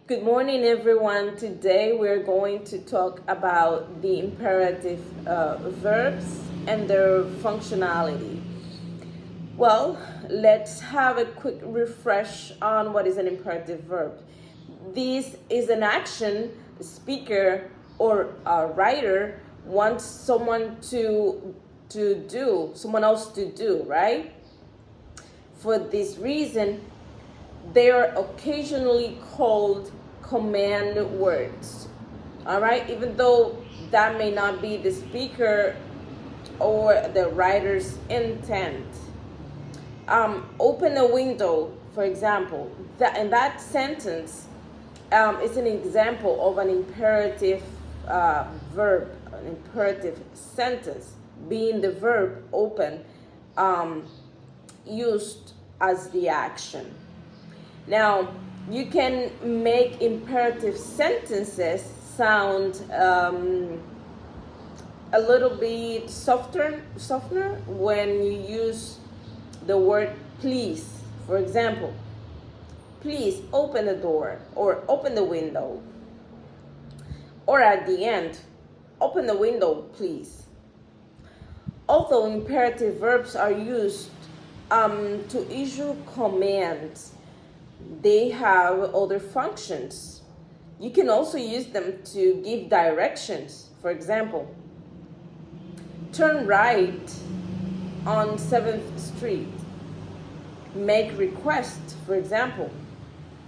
Good morning, everyone. Today we're going to talk about the imperative verbs and their functionality. Well, let's have a quick refresh on what is an imperative verb. This is an action a speaker or a writer wants someone someone else to do, right? For this reason, they are occasionally called command words. All right, even though that may not be the speaker or the writer's intent. Open a window, for example. In that sentence, it's an example of an imperative verb, an imperative sentence, being the verb open used as the action. Now, you can make imperative sentences sound a little bit softer when you use the word please. For example, please open the door or open the window. Or at the end, open the window, please. Although imperative verbs are used to issue commands, they have other functions. You can also use them to give directions. For example, turn right on 7th Street. Make request, for example.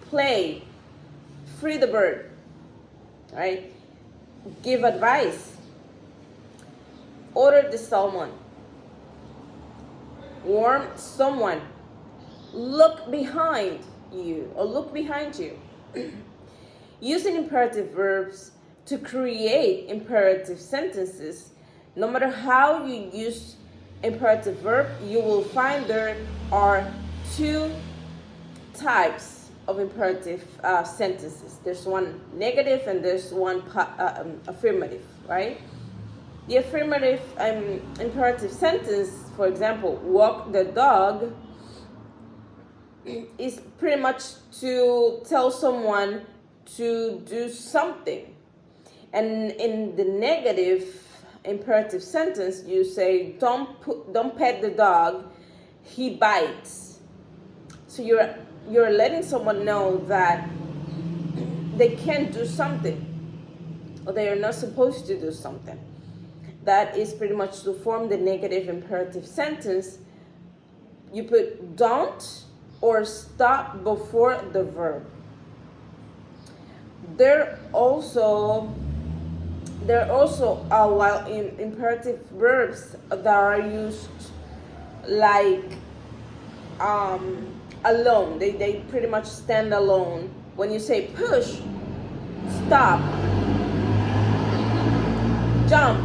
Play, free the bird, right? Give advice. Order the salmon. Warn someone. Look behind you or look behind you. Using imperative verbs to create imperative sentences, no matter how you use imperative verb, you will find there are two types of imperative sentences. There's one negative and there's one affirmative, right? The affirmative imperative sentence, for example, walk the dog, is pretty much to tell someone to do something. And in the negative imperative sentence, you say, don't pet the dog, he bites. So you're letting someone know that they can't do something or they are not supposed to do something. That is pretty much to form the negative imperative sentence. You put don't or stop before the verb. There are also while in imperative verbs that are used like alone. They pretty much stand alone. When you say push, stop, jump,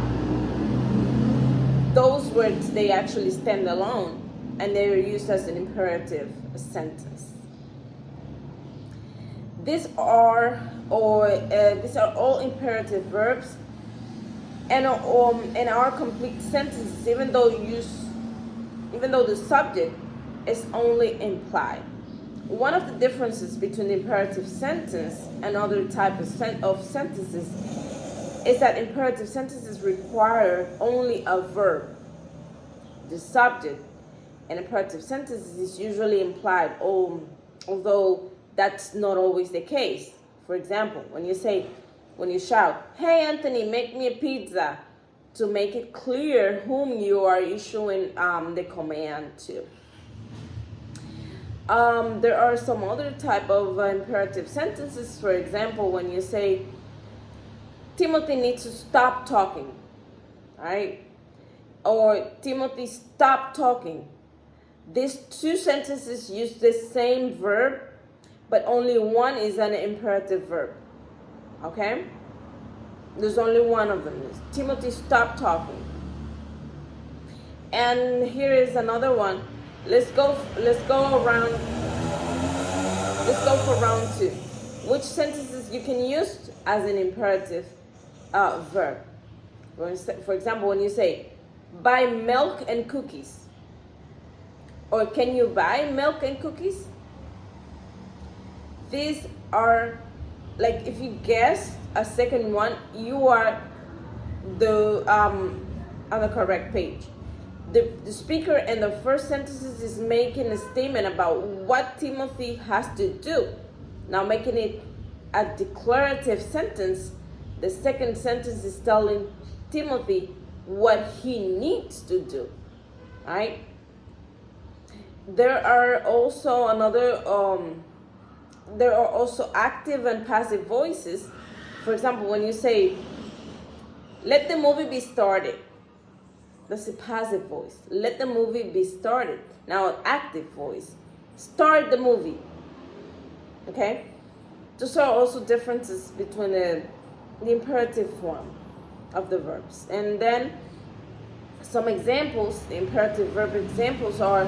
those words, they actually stand alone and they're used as an imperative sentence. These are all imperative verbs, and in our complete sentences, even though the subject is only implied. One of the differences between the imperative sentence and other types of sentences is that imperative sentences require only a verb, the subject. An imperative sentence is usually implied, although that's not always the case. For example, when you shout, "Hey Anthony, make me a pizza," to make it clear whom you are issuing the command to. There are some other type of imperative sentences. For example, when you say, Timothy needs to stop talking, right? Or Timothy, stop talking. These two sentences use the same verb, but only one is an imperative verb. Okay? There's only one of them. Timothy, stop talking. And here is another one. Let's go for round two. Which sentences you can use as an imperative verb? For example, when you say, buy milk and cookies. Or can you buy milk and cookies? These are like if you guess a second one, you are the on the correct page. The speaker in the first sentences is making a statement about what Timothy has to do. Now, making it a declarative sentence, the second sentence is telling Timothy what he needs to do. Right? There are also active and passive voices. For example, when you say, "Let the movie be started," that's a passive voice. Let the movie be started. Now, an active voice. Start the movie. Okay? Those are also differences between the imperative form of the verbs. And then some examples, the imperative verb examples are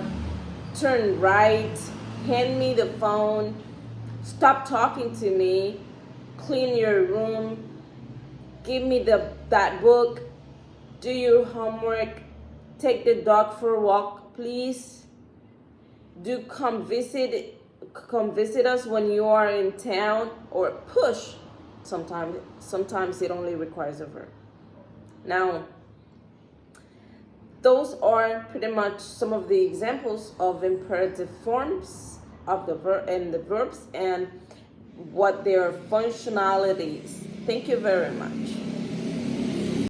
turn right, hand me the phone, stop talking to me, clean your room, give me that book, do your homework, take the dog for a walk, please. Do come visit us when you are in town, or push. Sometimes it only requires a verb. Now, those are pretty much some of the examples of imperative forms of the verb and the verbs and what their functionalities. Thank you very much.